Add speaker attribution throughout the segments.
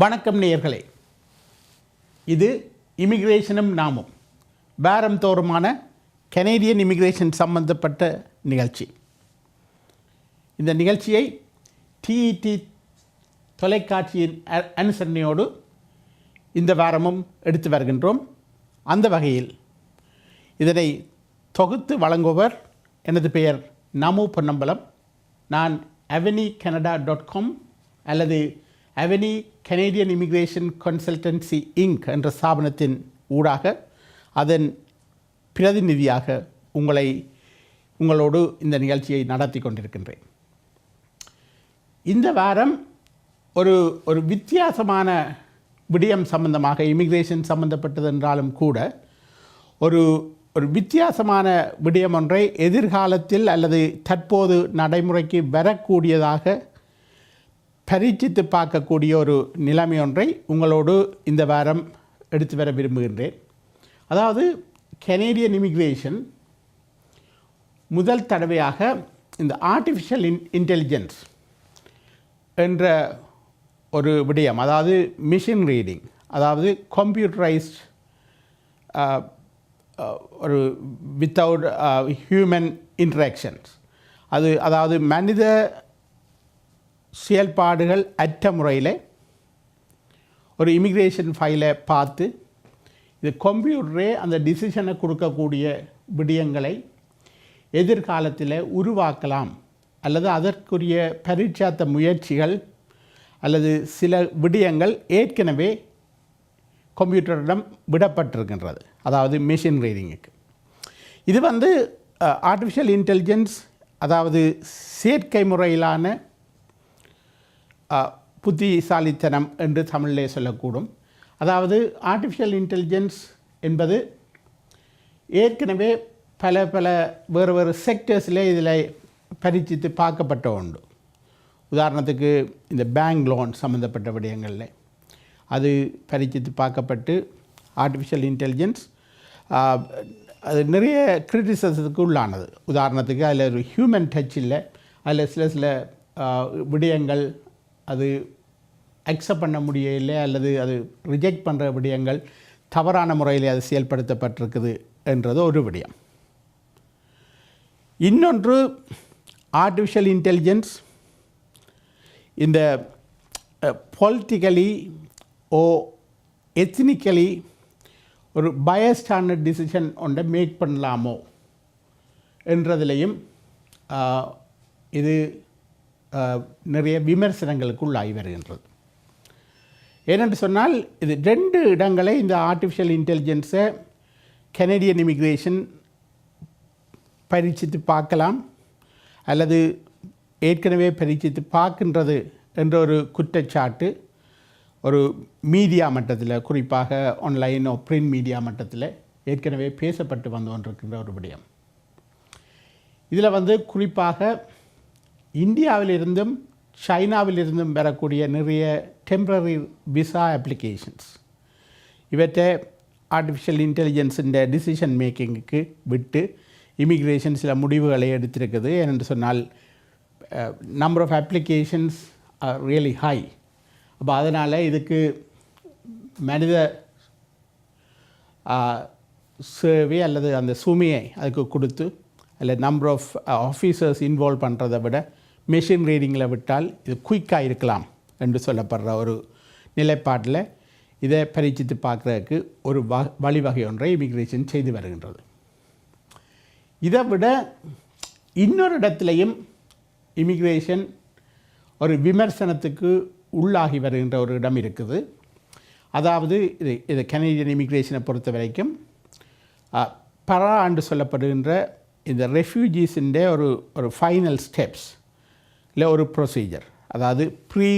Speaker 1: வணக்கம் நேயர்களே, இது இமிகிரேஷனும் நாமும் வாரம் தோறுமான கனேடியன் இமிகிரேஷன் சம்பந்தப்பட்ட நிகழ்ச்சி. இந்த நிகழ்ச்சியை டிஇடி தொலைக்காட்சியின் அனுசரணையோடு இந்த வாரமும் எடுத்து வருகின்றோம். அந்த வகையில் இதனை தொகுத்து வழங்குபவர் எனது பெயர் நமு பொன்னம்பலம். நான் avenicanada.com அல்லது அவெனி கனேடியன் இமிகிரேஷன் கன்சல்டன்சி இங்க் என்ற ஸ்தாபனத்தின் ஊடாக அதன் பிரதிநிதியாக உங்களோடு இந்த நிகழ்ச்சியை நடத்தி கொண்டிருக்கின்றேன். இந்த வாரம் ஒரு வித்தியாசமான விடயம் சம்பந்தமாக, இமிகிரேஷன் சம்பந்தப்பட்டது என்றாலும் கூட ஒரு வித்தியாசமான விடயம் ஒன்றை எதிர்காலத்தில் அல்லது தற்போது நடைமுறைக்கு வரக்கூடியதாக பரீட்சித்து பார்க்கக்கூடிய ஒரு நிலைமை ஒன்றை உங்களோடு இந்த வாரம் எடுத்து வர விரும்புகின்றேன். அதாவது கனேடியன் இமிகிரேஷன் முதல் தடவையாக இந்த ஆர்டிஃபிஷியல் இன்டெலிஜென்ஸ் என்ற ஒரு விடயம், அதாவது மிஷின் ரீடிங், அதாவது கம்ப்யூட்டரைஸ்ட் ஒரு வித்தவுட் ஹியூமன் இன்ட்ராக்ஷன்ஸ், அதாவது மனித செயல்பாடுகள் அற்ற முறையில் ஒரு இமிகிரேஷன் ஃபைலை பார்த்து இது கம்ப்யூட்டரே அந்த டிசிஷனை கொடுக்கக்கூடிய விடயங்களை எதிர்காலத்தில் உருவாக்கலாம் அல்லது அதற்குரிய பரீட்சார்த்த முயற்சிகள் அல்லது சில விடயங்கள் ஏற்கனவே கம்ப்யூட்டரிடம் விடப்பட்டிருக்கின்றது. அதாவது மிஷின் ரீடிங்குக்கு இது ஆர்டிஃபிஷியல் இன்டெலிஜென்ஸ், அதாவது செயற்கை முறையிலான புத்திசாலித்தனம் என்று தமிழிலே சொல்லக்கூடும். அதாவது ஆர்டிஃபிஷியல் இன்டெலிஜென்ஸ் என்பது ஏற்கனவே பல வேறு செக்டர்ஸில் இதில் பரீட்சித்து பார்க்கப்பட்ட உண்டு. உதாரணத்துக்கு இந்த பேங்க் லோன் சம்மந்தப்பட்ட விடயங்களில் அது பரீட்சித்து பார்க்கப்பட்டு ஆர்டிஃபிஷியல் இன்டெலிஜென்ஸ் அது நிறைய கிரிட்டிசிசத்துக்கு உள்ளானது. உதாரணத்துக்கு அதில் ஒரு ஹியூமன் டச் இல்லை, அதில் சில விடயங்கள் அது அக்செப்ட் பண்ண முடியலை அல்லது அது ரிஜெக்ட் பண்ணுற விடயங்கள் தவறான முறையில் அது செயல்படுத்தப்பட்டிருக்குது என்றது ஒரு விடயம். இன்னொன்று, ஆர்டிஃபிஷியல் இன்டெலிஜென்ஸ் இந்த பொலிட்டிக்கலி எத்னிக்கலி ஒரு பயஸ்டான டிசிஷன் ஒன்றை மேக் பண்ணலாமோ என்றதிலையும் இது நிறைய விமர்சனங்களுக்கு உள்ளாகி வருகின்றது. ஏனென்று சொன்னால் இது 2 இடங்களை இந்த ஆர்டிஃபிஷியல் இன்டெலிஜென்ஸை கனேடியன் இமிகிரேஷன் பரீட்சித்து பார்க்கலாம் அல்லது ஏற்கனவே பரீட்சித்து பார்க்கின்றது என்ற ஒரு குற்றச்சாட்டு ஒரு மீடியா மட்டத்தில், குறிப்பாக ஆன்லைன் பிரிண்ட் மீடியா மட்டத்தில் ஏற்கனவே பேசப்பட்டு வந்து கொண்டிருக்கின்ற ஒரு விடயம். இதில் குறிப்பாக இந்தியாவிலிருந்தும் சைனாவிலிருந்தும் வரக்கூடிய நிறைய டெம்பரரி விசா அப்ளிகேஷன்ஸ் இவற்றை ஆர்டிஃபிஷியல் இன்டெலிஜென்ஸின் டிசிஷன் மேக்கிங்குக்கு விட்டு இமிக்ரேஷன் சில முடிவுகளை எடுத்திருக்குது. ஏனென்று சொன்னால் number of applications are really high. அப்போ அதனால் இதுக்கு மனித சேவை அல்லது அந்த சுமையை அதுக்கு கொடுத்து அல்லது நம்பர் ஆஃப் ஆஃபீஸர்ஸ் இன்வால்வ் பண்ணுறதை விட மெஷின் ரீடிங்கில் விட்டால் இது குயிக்காக இருக்கலாம் என்று சொல்லப்படுற ஒரு நிலைப்பாட்டில் இதை பரீட்சித்து பார்க்குறதுக்கு ஒரு வழிவகை ஒன்றை இமிக்ரேஷன் செய்து வருகின்றது. இதை விட இன்னொரு இடத்துலையும் இமிக்ரேஷன் ஒரு விமர்சனத்துக்கு உள்ளாகி வருகின்ற ஒரு இடம் இருக்குது. அதாவது இது கனேடியன் இமிக்ரேஷனை பொறுத்த வரைக்கும் பரா என்று சொல்லப்படுகின்ற இந்த ரெஃப்யூஜிஸின் ஒரு ஃபைனல் ஸ்டெப்ஸ் இல்லை ஒரு ப்ரொசீஜர், அதாவது pre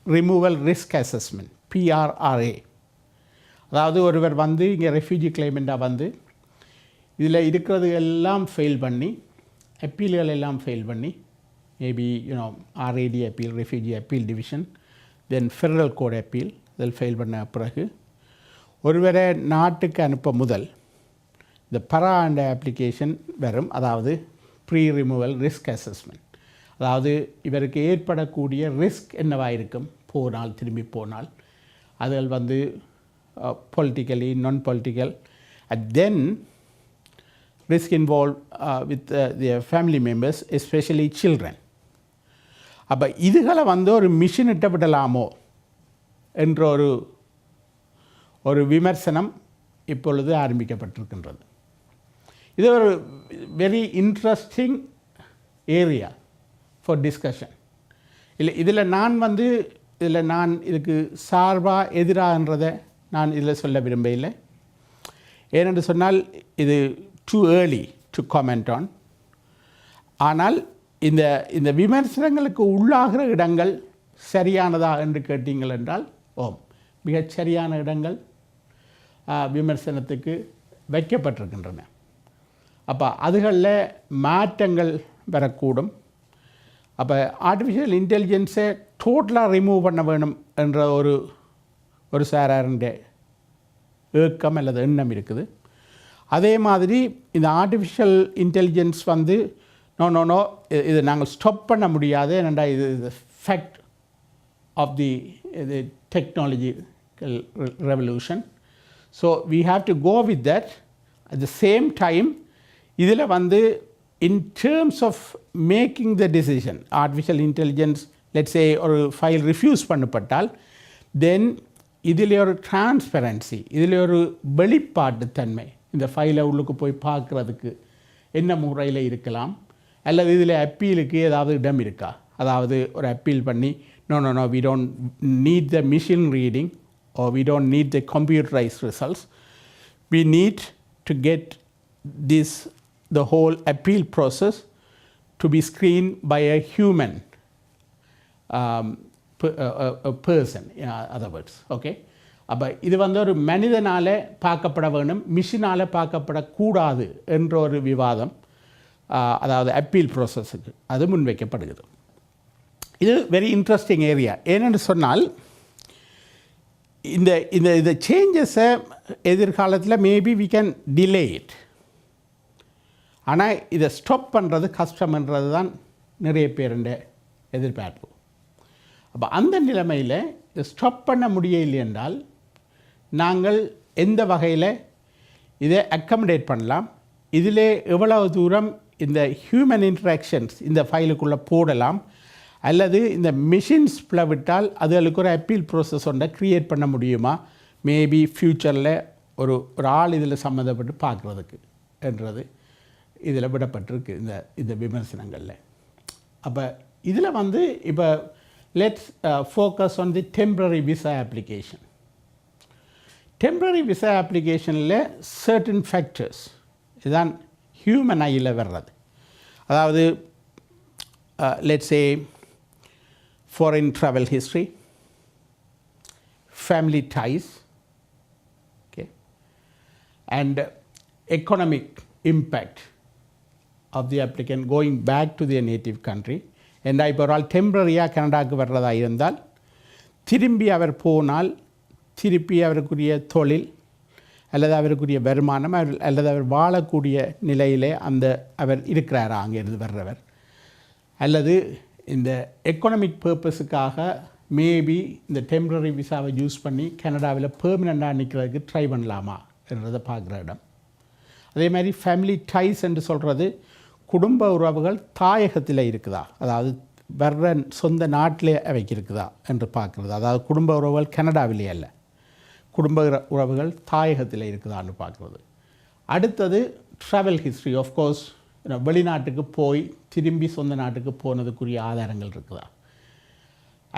Speaker 1: removal risk assessment, PRRA. அதாவது ஒருவர் இங்கே ரெஃப்யூஜி கிளைமெண்ட்டாக இதில் இருக்கிறது எல்லாம் ஃபெயில் பண்ணி, அப்பீல்கள் எல்லாம் ஃபெயில் பண்ணி, maybe RAD appeal, refugee appeal division, then federal court appeal, இதில் ஃபெயில் பண்ண பிறகு ஒருவரை நாட்டுக்கு அனுப்ப முதல் இந்த பரா என்ற அப்ளிகேஷன் வரும். அதாவது ப்ரீ ரிமூவல் ரிஸ்க் அசஸ்மெண்ட், அதாவது இவருக்கு ஏற்படக்கூடிய ரிஸ்க் என்னவாக இருக்கும், திரும்பி போனால் அதுகள் வந்து politically, non-political, and then risk involved with their family members, especially children. அப்போ இதுகளை வந்து ஒரு மிஷின் இட்டப்படலாமோ என்ற ஒரு விமர்சனம் இப்பொழுது ஆரம்பிக்கப்பட்டிருக்கின்றது. இது ஒரு very interesting area for discussion. இல்லை இதில் நான் இதுக்கு சார்பாக எதிராகன்றதை நான் இதில் சொல்ல விரும்பவில்லை. ஏனென்று சொன்னால் இது too early to comment on. ஆனால் இந்த விமர்சனங்களுக்கு உள்ளாகிற இடங்கள் சரியானதா என்று கேட்டீங்கள் என்றால் மிகச் சரியான இடங்கள் விமர்சனத்துக்கு வைக்கப்பட்டிருக்கின்றன. அப்போ அதுகளில் மாற்றங்கள் வரக்கூடும். அப்போ ஆர்டிஃபிஷியல் இன்டெலிஜென்ஸை டோட்டலாக ரிமூவ் பண்ண வேணும் என்ற ஒரு சாராருடைய ஏக்கம் அல்லது எண்ணம் இருக்குது. அதே மாதிரி இந்த ஆர்டிஃபிஷியல் இன்டெலிஜென்ஸ் வந்து நோ இது நாங்கள் ஸ்டாப் பண்ண முடியாது. ஏனெண்டா இது fact of the technological revolution. So we have to go with that. At the same time இதில் வந்து in terms of making the decision, artificial intelligence let's say ஒரு ஃபைல் ரிஃப்யூஸ் பண்ணப்பட்டால் தென் இதில் ஒரு டிரான்ஸ்பரன்சி, இதில் ஒரு வெளிப்பாட்டு தன்மை, இந்த ஃபைலை உள்ளுக்கு போய் பார்க்குறதுக்கு என்ன முறையில் இருக்கலாம், அல்லது இதில் அப்பீலுக்கு ஏதாவது இடம் இருக்கா. அதாவது ஒரு அப்பீல் பண்ணி no we don't need the machine reading or we don't need the computerized results. We need to get the whole appeal process to be screened by a human a person, in other words. Okay. அப்போ இது வந்து ஒரு மனிதனால் பார்க்கப்பட வேணும், மிஷினால் பார்க்கப்படக்கூடாது என்ற ஒரு விவாதம், அதாவது அப்பீல் ப்ராசஸுக்கு அது முன்வைக்கப்படுகிறது. இது வெரி இன்ட்ரெஸ்டிங் ஏரியா. ஏனென்று சொன்னால் இந்த சேஞ்சஸை எதிர்காலத்தில் maybe we can delay it. ஆனால் இதை ஸ்டாப் பண்ணுறது கஷ்டம்ன்றது தான் நிறைய பேருண்ட எதிர்பார்ப்பு. அப்போ அந்த நிலைமையில் இதை ஸ்டாப் பண்ண முடியலை என்றால் நாங்கள் எந்த வகையில் இதை அக்கமடேட் பண்ணலாம், இதில் எவ்வளவு தூரம் இந்த ஹியூமன் இன்ட்ராக்ஷன்ஸ் இந்த ஃபைலுக்குள்ளே போடலாம், அல்லது இந்த மிஷின்ஸில் விட்டால் அதுகளுக்கு ஒரு அப்பீல் ப்ராசஸ் ஒன்றை க்ரியேட் பண்ண முடியுமா, மேபி ஃப்யூச்சரில் ஒரு ஆள் இதில் சம்மந்தப்பட்டு பார்க்குறதுக்கு என்றது இதில் விடப்பட்டிருக்கு இந்த விமர்சனங்களில். அப்போ இதில் வந்து இப்போ let's focus on the temporary visa application. Temporary visa அப்ளிகேஷனில் சர்டன் ஃபேக்டர்ஸ் இதுதான் ஹியூமன் ஐயில் வர்றது. அதாவது let's say foreign travel history, family ties, okay, and economic impact of the applicant going back to their native country. And இப்போ ஒரு ஆள் டெம்பரரியாக கனடாவுக்கு வர்றதாக இருந்தால் திரும்பி அவர் போனால் திருப்பி அவருக்குரிய தொழில் அல்லது அவருக்குரிய வருமானம் அல்லது அவர் வாழக்கூடிய நிலையிலே அவர் இருக்கிறாரா அங்கேருந்து வர்றவர், அல்லது இந்த எக்கனாமிக் பர்பஸுக்காக மேபி இந்த டெம்பரரி விசாவை யூஸ் பண்ணி கனடாவில் பெர்மனெண்ட்டாக நிற்கிறதுக்கு ட்ரை பண்ணலாமா என்றதை பார்க்குற இடம். அதே மாதிரி ஃபேமிலி டைஸ் என்று சொல்கிறது குடும்ப உறவுகள் தாயகத்தில் இருக்குதா, அதாவது வர்ற சொந்த நாட்டிலே அவைக்கு இருக்குதா என்று பார்க்குறது. அதாவது குடும்ப உறவுகள் கனடாவிலே அல்ல, குடும்ப உறவுகள் தாயகத்தில் இருக்குதான்னு பார்க்குறது. அடுத்தது ட்ராவல் ஹிஸ்ட்ரி. ஆஃப்கோர்ஸ் வெளிநாட்டுக்கு போய் திரும்பி சொந்த நாட்டுக்கு போனதுக்குரிய ஆதாரங்கள் இருக்குதா,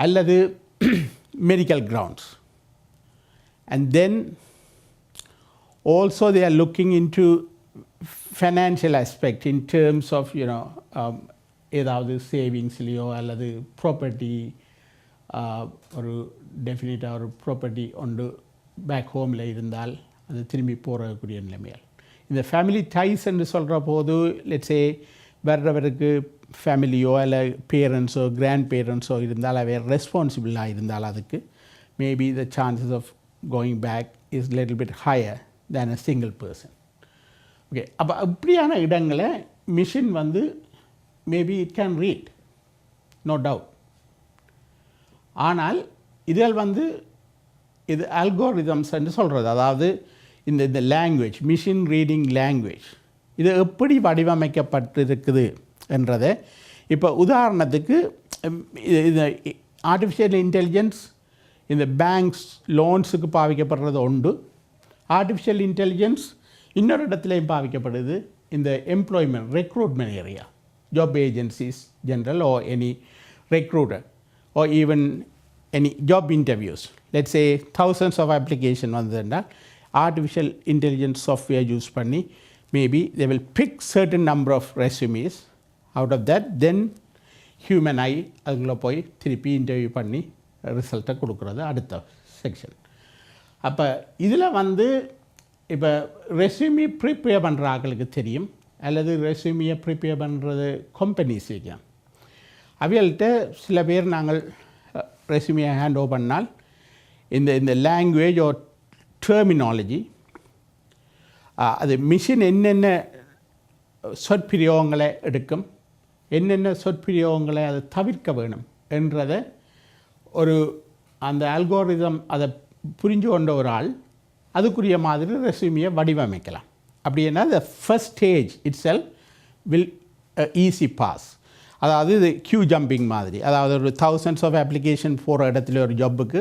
Speaker 1: அல்லது medical grounds. And then also they are looking into financial aspect in terms of ஏதாவது சேவிங்ஸ்லேயோ அல்லது ப்ராப்பர்ட்டி, ஒரு டெஃபினட்டாக ஒரு ப்ராப்பர்ட்டி ஒன்று பேக் ஹோமில் இருந்தால் அது திரும்பி போகக்கூடிய நிலைமையால். இந்த ஃபேமிலி டைஸ் என்று சொல்கிற போது லெட்ஸே வர்றவருக்கு ஃபேமிலியோ இல்லை பேரண்ட்ஸோ கிராண்ட் பேரண்ட்ஸோ இருந்தால் அவை ரெஸ்பான்சிபிளாக இருந்தால் அதுக்கு maybe the chances of going back is little bit higher than a single person. Okay. அப்போ அப்படியான இடங்களை மிஷின் வந்து maybe it can read, no doubt. ஆனால் இதில் வந்து இது அல்கோரிதம்ஸ் என்று சொல்கிறது. அதாவது இந்த லாங்குவேஜ், மிஷின் ரீடிங் லாங்குவேஜ், இது எப்படி வடிவமைக்கப்பட்டிருக்குது என்றதை இப்போ உதாரணத்துக்கு இந்த ஆர்டிஃபிஷியல் இன்டெலிஜென்ஸ் இந்த பேங்க்ஸ் லோன்ஸுக்கு பாவிக்கப்படுறது உண்டு. ஆர்டிஃபிஷியல் இன்டெலிஜென்ஸ் இன்னொரு இடத்துலையும் பாவிக்கப்படுது, இந்த employment recruitment area, job agencies general or any recruiter or even any job interviews. Let's say thousands of application வந்ததுன்னா artificial intelligence software யூஸ் பண்ணி maybe they will pick certain number of resumes. Out of that then human eye அதுக்குள்ளே போய் திருப்பி interview பண்ணி ரிசல்ட்டை கொடுக்குறது அடுத்த section. அப்போ இதில் வந்து இப்போ ரெஸ்யூமி ப்ரிப்பேர் பண்ணுற ஆட்களுக்கு தெரியும், அல்லது ரெஸ்யூமியை ப்ரிப்பேர் பண்ணுறது கம்பெனிஸ் வைக்கும். அவைகள்கிட்ட சில பேர் நாங்கள் ரெஸ்யூமியை ஹேண்ட் ஓவர் பண்ணால் இந்த லாங்குவேஜ் ஓ டெர்மினாலஜி, அது மிஷின் என்னென்ன சொற்பிரயோகங்களை எடுக்கும், என்னென்ன சொற்பிரயோகங்களை அதை தவிர்க்க வேணும் என்றதை ஒரு அந்த அல்கோரிதம் அதை புரிஞ்சு கொண்ட ஒரு ஆள் அதுக்குரிய மாதிரி ரெஸ்யூமியை வடிவமைக்கலாம். அப்படின்னா the first stage itself will easy pass. அதாவது இது கியூ ஜம்பிங் மாதிரி, அதாவது ஒரு thousands of application போகிற இடத்துல ஒரு ஜப்புக்கு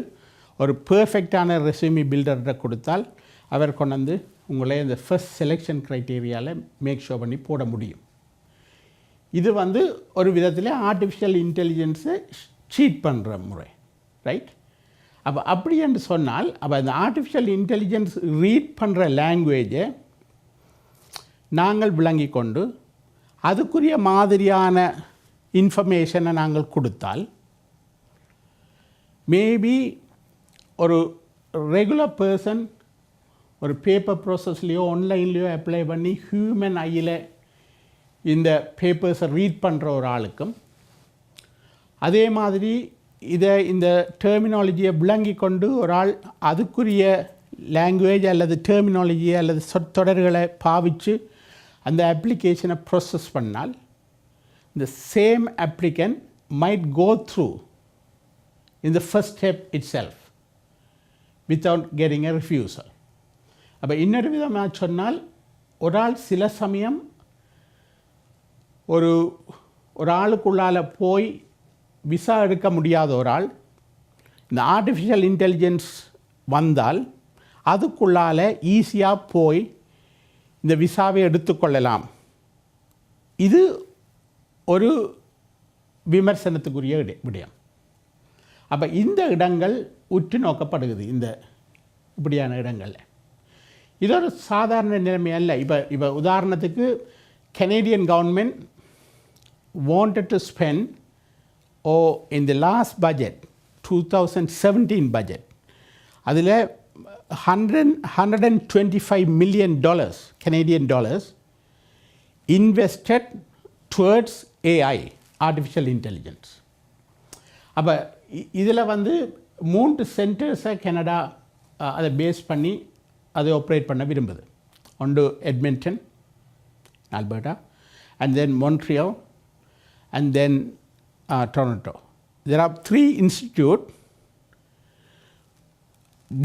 Speaker 1: ஒரு பெர்ஃபெக்டான ரெஸ்யூமி பில்டர்கிட்ட கொடுத்தால் அவர் கொண்டு வந்து உங்களே இந்த ஃபர்ஸ்ட் செலெக்ஷன் க்ரைட்டீரியாவில் மேக் ஷோ பண்ணி போட முடியும். இது வந்து ஒரு விதத்தில் ஆர்டிஃபிஷியல் இன்டெலிஜென்ஸை சீட் பண்ணுற முறை, ரைட்? அப்போ அப்படி என்று சொன்னால் அப்போ இந்த ஆர்டிஃபிஷியல் இன்டெலிஜென்ஸ் ரீட் பண்ணுற லாங்குவேஜை நாங்கள் விளங்கி கொண்டு அதுக்குரிய மாதிரியான இன்ஃபர்மேஷனை நாங்கள் கொடுத்தால் மேபி ஒரு ரெகுலர் பர்சன் ஒரு பேப்பர் ப்ராசஸ்லேயோ ஆன்லைன்லேயோ அப்ளை பண்ணி ஹியூமன் ஐயில் இந்த பேப்பர்ஸை ரீட் பண்ணுற ஒரு ஆளுக்கும், அதே மாதிரி இதை இந்த டெர்மினாலஜியை விளங்கி கொண்டு ஒரு ஆள் அதுக்குரிய லாங்குவேஜ் அல்லது டெர்மினாலஜியை அல்லது சொற்றொடர்களை பாவித்து அந்த அப்ளிகேஷனை ப்ராசஸ் பண்ணால் the same applicant might go through in the first step itself without getting a refusal. அப்போ இன்னொரு விதமாக சொன்னால் ஒரு ஆள் சில சமயம் ஒரு ஆளுக்குள்ளால் போய் விசா எடுக்க முடியாத ஒரு ஆள் இந்த ஆர்டிஃபிஷியல் இன்டெலிஜென்ஸ் வந்தால் அதுக்குள்ளால் ஈஸியாக போய் இந்த விசாவை எடுத்துக்கொள்ளலாம். இது ஒரு விமர்சனத்துக்குரிய விடயம். அப்போ இந்த இடங்கள் உற்று நோக்கப்படுகிறது. இந்த இப்படியான இடங்களில் இது ஒரு சாதாரண நிலைமை அல்ல. இப்போ உதாரணத்துக்கு Canadian government wanted to spend in the last budget 2017 budget அதில் $125 million Canadian dollars invested towards AI, artificial intelligence. அப்போ இதில் வந்து 3 சென்டர்ஸை கனடா அதை பேஸ் பண்ணி அதை ஆப்ரேட் பண்ண விரும்புது. ஒன்று எட்மிண்டன், Alberta, and then Montreal, and then Toronto. There are 3 institutes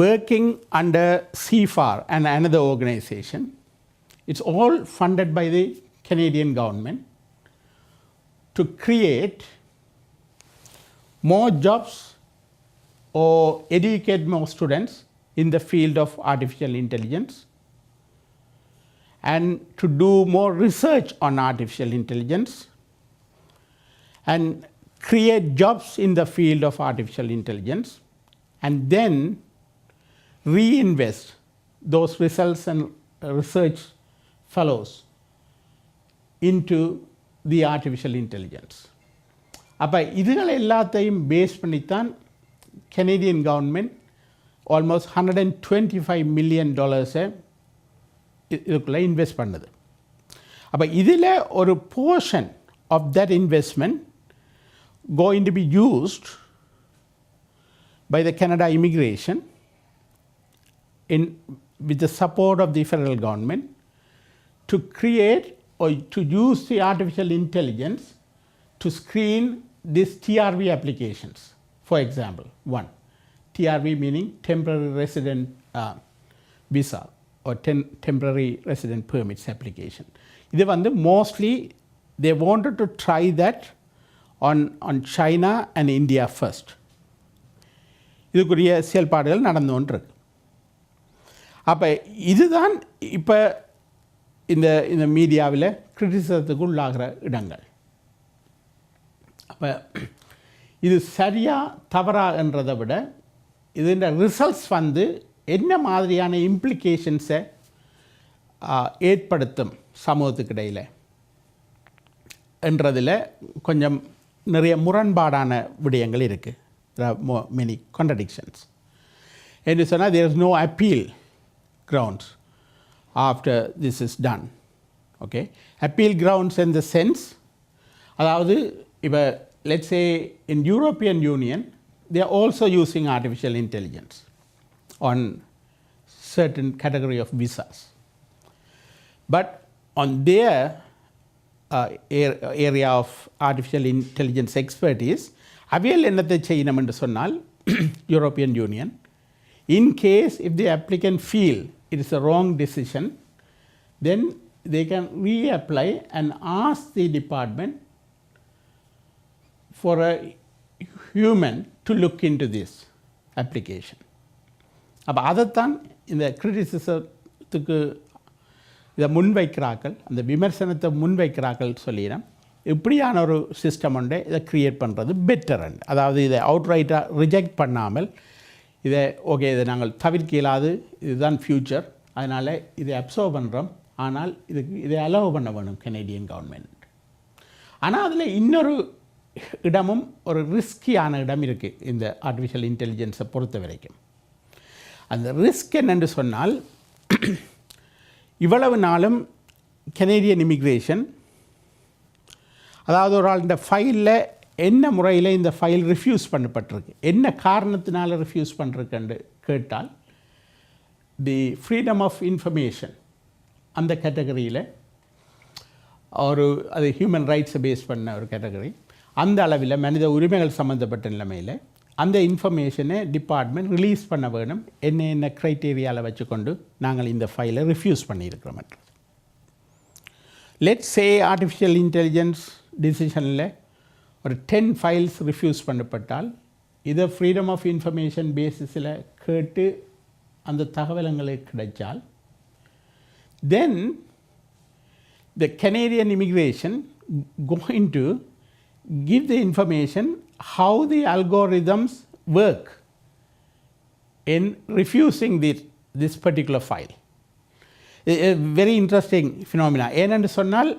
Speaker 1: working under CFAR and another organization. It's all funded by the Canadian government to create more jobs or educate more students in the field of artificial intelligence and to do more research on artificial intelligence and create jobs in the field of artificial intelligence and then reinvest those results and research fellows into the artificial intelligence. அப்போ இதுகள் எல்லாத்தையும் base பண்ணித்தான் Canadian government almost $125 million இதுக்குள்ளே invest பண்ணுது. அப்போ இதில் ஒரு portion of that investment going to be used by the Canada Immigration with the support of the federal government to create or to use the artificial intelligence to screen these TRV applications. For example, one, TRV meaning temporary resident visa or temporary resident permits application. இது வந்து mostly they wanted to try that on China and India first. இதுக்குரிய செயல்பாடுகள் நடந்து கொண்டிருக்கு. அப்போ இதுதான் இப்போ இந்த மீடியாவில் கிரிட்டிசிசத்துக்கு உள்ளாகிற இடங்கள். அப்போ இது சரியா தவறா என்றதை விட இதோட ரிசல்ட்ஸ் வந்து என்ன மாதிரியான இம்ப்ளிகேஷன்ஸை ஏற்படுத்தும் சமூகத்துக்கு இடையில் என்றதில் கொஞ்சம் நிறைய முரண்பாடான விடயங்கள் இருக்குது. Many contradictions. என்று சொன்னால் there is no appeal grounds after this is done. Okay, appeal grounds in the sense, அதாவது இப்போ let's say in European Union they are also using artificial intelligence on certain category of visas, but on their area of artificial intelligence expertise அவையில் என்னத்தை செய்யணும் என்று சொன்னால் European Union, in case if the applicant feel it is a wrong decision, then they can reapply and ask the department for a human to look into this application. அப்போ அதைத்தான் இந்த கிரிட்டிசிசத்துக்கு இதை முன்வைக்கிறார்கள், அந்த விமர்சனத்தை முன்வைக்கிறார்கள் சொல்லிடும். இப்படியான ஒரு சிஸ்டம் ஒன்றை இதை க்ரியேட் பண்ணுறது பெட்டர். அதாவது இதை அவுட்ரைட்டாக ரிஜெக்ட் பண்ணாமல் இதை ஓகே இதை நாங்கள் தவிர்க்க இயலாது, இதுதான் ஃப்யூச்சர், அதனால் இதை அப்சர்வ் பண்ணுறோம், ஆனால் இதை அலோவ் பண்ண வேணும் கனேடியன் கவர்மெண்ட். ஆனால் அதில் இன்னொரு இடமும் ஒரு ரிஸ்கியான இடம் இருக்குது இந்த ஆர்டிஃபிஷியல் இன்டெலிஜென்ஸை பொறுத்த வரைக்கும். அந்த ரிஸ்க் என்னென்று சொன்னால், இவ்வளவு நாளும் கனேடியன் இமிக்ரேஷன், அதாவது ஒரு ஆள் இந்த ஃபைலில் என்ன முறையில் இந்த ஃபைல் ரிஃப்யூஸ் பண்ணப்பட்டிருக்கு, என்ன காரணத்தினால ரிஃப்யூஸ் பண்ணிருக்குன்னு கேட்டால் தி ஃப்ரீடம் ஆஃப் இன்ஃபர்மேஷன் அந்த கேட்டகரியில் ஒரு அது ஹியூமன் ரைட்ஸை பேஸ் பண்ண ஒரு கேட்டகரி, அந்த அளவில் மனித உரிமைகள் சம்மந்தப்பட்ட நிலைமையில் அந்த இன்ஃபர்மேஷனை டிபார்ட்மெண்ட் ரிலீஸ் பண்ண வேணும், என்ன க்ரைட்டீரியாவில் வச்சுக்கொண்டு நாங்கள் இந்த ஃபைலை ரிஃப்யூஸ் பண்ணியிருக்கிறோம். லெட்ஸ் சே ஆர்டிஃபிஷியல் இன்டெலிஜென்ஸ் டிசிஷனில் ஒரு 10 ஃபைல்ஸ் ரிஃப்யூஸ் பண்ணப்பட்டால் இதை ஃப்ரீடம் ஆஃப் இன்ஃபர்மேஷன் பேசிஸில் கேட்டு அந்த தகவல்களுக்கு கிடைச்சால் then the Canadian immigration going to give the information how the algorithms work in refusing this particular file. A very interesting phenomena. ஏனென்று சொன்னால்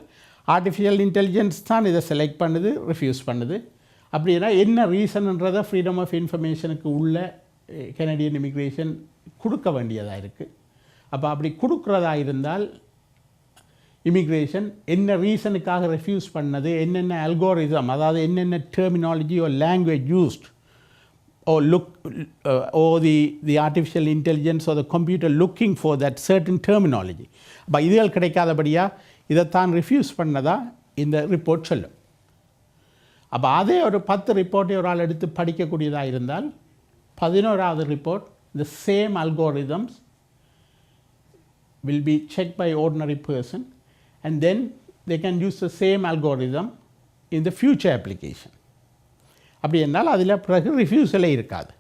Speaker 1: artificial intelligence தான் இதை செலக்ட் பண்ணுது, ரிஃப்யூஸ் பண்ணுது. அப்படின்னா என்ன ரீசன்ன்றதை ஃப்ரீடம் ஆஃப் இன்ஃபர்மேஷனுக்கு உள்ள கனடியன் இமிக்ரேஷன் கொடுக்க வேண்டியதாக இருக்குது. அப்போ அப்படி கொடுக்குறதா இருந்தால் இமிக்ரேஷன் என்ன ரீசனுக்காக ரெஃப்யூஸ் பண்ணது, என்னென்ன அல்கோரிதம், அதாவது என்னென்ன terminology or language used or the artificial intelligence or the computer looking for that certain terminology. அப்போ இதுகள் கிடைக்காதபடியாக இதைத்தான் ரிஃப்யூஸ் பண்ணதா இந்த ரிப்போர்ட் சொல்லும். அப்போ அதே ஒரு 10 ரிப்போர்ட்டை ஒரு ஆள் எடுத்து படிக்கக்கூடியதாக இருந்தால் 11வது report the same algorithms will be checked by ordinary person and then they can use the same algorithm in the future application. அப்படி என்றால் அதில் பிறகு ரிஃப்யூஸலே இருக்காது.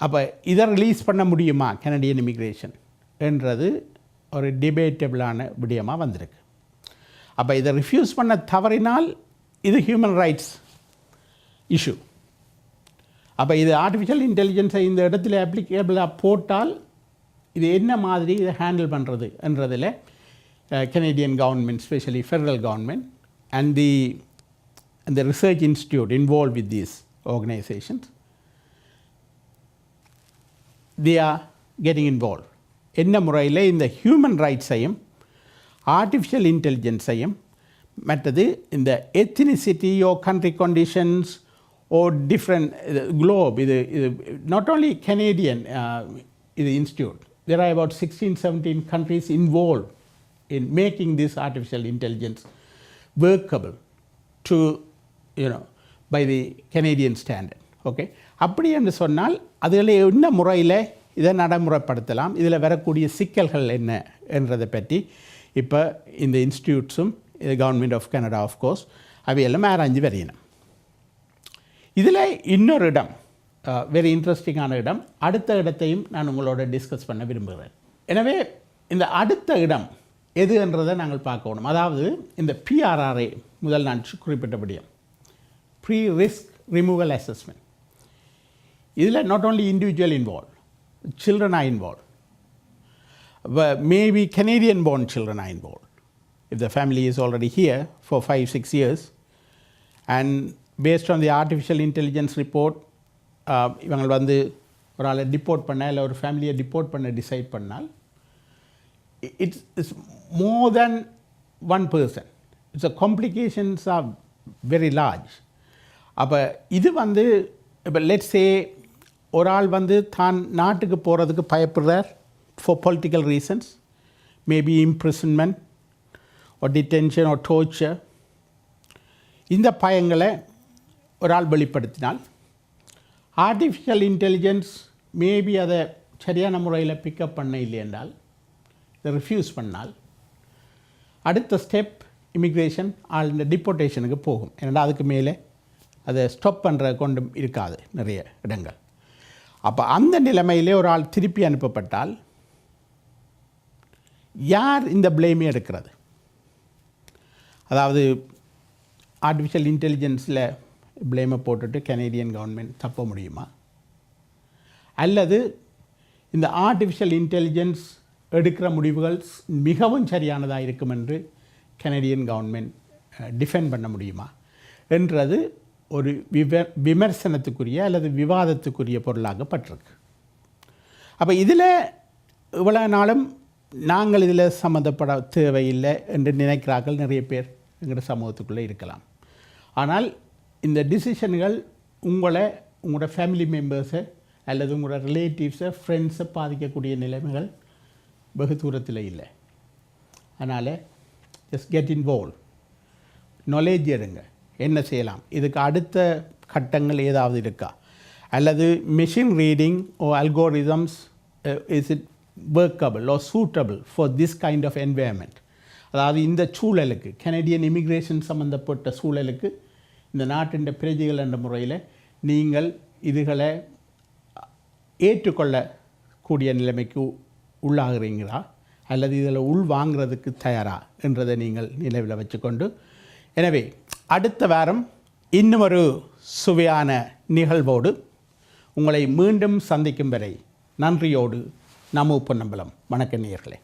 Speaker 1: அப்போ இதை ரிலீஸ் பண்ண முடியுமா கனடியன் இமிக்ரேஷன் என்றது ஒரு டிபேட்டபிளான விடயமாக வந்திருக்கு. அப்போ இதை ரிஃப்யூஸ் பண்ண தவறினால் இது ஹியூமன் ரைட்ஸ் இஷ்யூ. அப்போ இது ஆர்டிஃபிஷியல் இன்டெலிஜென்ஸை இந்த இடத்துல அப்ளிகேபிளாக போட்டால் இது என்ன மாதிரி இதை ஹேண்டில் பண்ணுறது என்றதில் Canadian government, specially federal government and the research institute involved with these organizations, they are getting involved. என்ன முறையில் இந்த ஹியூமன் ரைட்ஸையும் ஆர்டிஃபிஷியல் இன்டெலிஜென்ஸையும் மற்றது இந்த எத்னிசிட்டி ஓ கண்ட்ரி கண்டிஷன்ஸ் ஓ டிஃப்ரெண்ட் குளோப், இது நாட் ஓன்லி கனேடியன் இது institute, there are about 16-17 countries involved in making this artificial intelligence workable to by the Canadian standard. Okay, அப்படி என்று சொன்னால் அதில் என்ன முறையில் இதை நடைமுறைப்படுத்தலாம், இதில் வரக்கூடிய சிக்கல்கள் என்ன என்றதை பற்றி இப்போ இந்த இன்ஸ்டியூட்ஸும் இது கவர்மெண்ட் ஆஃப் கனடா ஆஃப்கோர்ஸ் அவையெல்லாம் ஆராய்ஞ்சு வரையணும். இதில் இன்னொரு இடம் வெரி இன்ட்ரெஸ்டிங்கான இடம், அடுத்த இடத்தையும் நான் உங்களோட டிஸ்கஸ் பண்ண விரும்புகிறேன். எனவே இந்த அடுத்த இடம் எது என்றதை நாங்கள் பார்க்கணும். அதாவது இந்த PRRA முதல் நான் குறிப்பிட்டபடியும் ப்ரீ ரிஸ்க் ரிமூவல் அசஸ்மெண்ட். இதில் not only individual involve, children are involved. Maybe Canadian born children are involved. If the family is already here for 5-6 years and based on the artificial intelligence report, இவங்க வந்து ஒரு ஆளை டிப்போர்ட் பண்ண இல்லை ஒரு ஃபேமிலியை டிப்போர்ட் பண்ண டிசைட் பண்ணால் it's more then one person. It's a complications are very large. அப்போ இது வந்து இப்போ லெட்ஸ் சே ஒரு ஆள் வந்து தான் நாட்டுக்கு போகிறதுக்கு பயப்படுறார் for political reasons, maybe imprisonment or detention or torture. இந்த பயங்களை ஒரு ஆள் வெளிப்படுத்தினால் ஆர்டிஃபிஷியல் இன்டெலிஜென்ஸ் மேபி அதை சரியான முறையில் பிக்கப் பண்ண இல்லை என்றால், இதை ரிஃப்யூஸ் பண்ணால் அடுத்த ஸ்டெப் இமிக்ரேஷன் ஆள் இந்த டிப்போர்ட்டேஷனுக்கு போகும். ஏன்னா அதுக்கு மேலே அதை ஸ்டாப் பண்ணுற கொண்டும் இருக்காது நிறைய இடங்கள். அப்போ அந்த நிலைமையிலே ஒரு ஆள் திருப்பி அனுப்பப்பட்டால் யார் இந்த பிளேமே எடுக்கிறது? அதாவது ஆர்டிஃபிஷியல் இன்டெலிஜென்ஸில் பிளேமை போட்டுட்டு கனேடியன் கவர்மெண்ட் தப்ப முடியுமா? அல்லது இந்த ஆர்டிஃபிஷியல் இன்டெலிஜென்ஸ் எடுக்கிற முடிவுகள் மிகவும் சரியானதாக இருக்கும் என்று கனேடியன் கவர்மெண்ட் டிஃபெண்ட் பண்ண முடியுமா என்றது ஒரு விமர்சனத்துக்குரிய அல்லது விவாதத்துக்குரிய பொருளாகப்பட்டிருக்கு. அப்போ இதில் இவ்வளோ நாளும் நாங்கள் இதில் சம்மந்தப்பட தேவையில்லை என்று நினைக்கிறார்கள் நிறைய பேர் எங்களோட சமூகத்துக்குள்ளே இருக்கலாம். ஆனால் இந்த டிசிஷன்கள் உங்களோட ஃபேமிலி மெம்பர்ஸை அல்லது உங்களோட ரிலேட்டிவ்ஸை ஃப்ரெண்ட்ஸை பாதிக்கக்கூடிய நிலைமைகள் வெகு தூரத்தில் இல்லை. அதனால் ஜஸ்ட் கெட் இன்வால்வ், நாலேஜ் எடுங்க, என்ன செய்யலாம், இதுக்கு அடுத்த கட்டங்கள் ஏதாவது இருக்கா, அல்லது machine reading or algorithms is it workable or suitable for this kind of environment. அதாவது இந்த சூழலுக்கு கனடியன் இமிக்ரேஷன் சம்மந்தப்பட்ட சூழலுக்கு இந்த நாட்டின் பிரஜைகள் என்ற முறையில் நீங்கள் இதுகளை ஏற்றுக்கொள்ளக்கூடிய நிலைமைக்கு உள்ளாகிறீங்களா அல்லது இதில் உள் வாங்கிறதுக்கு தயாரா என்றதை நீங்கள் நினைவில் வச்சுக்கொண்டு, எனவே அடுத்த வாரம் இன்னும் ஒரு சுவையான நிகழ்வோடு உங்களை மீண்டும் சந்திக்கும் வரை நன்றியோடு நமு பொன்னம்பலம். வணக்கம் நேயர்களே.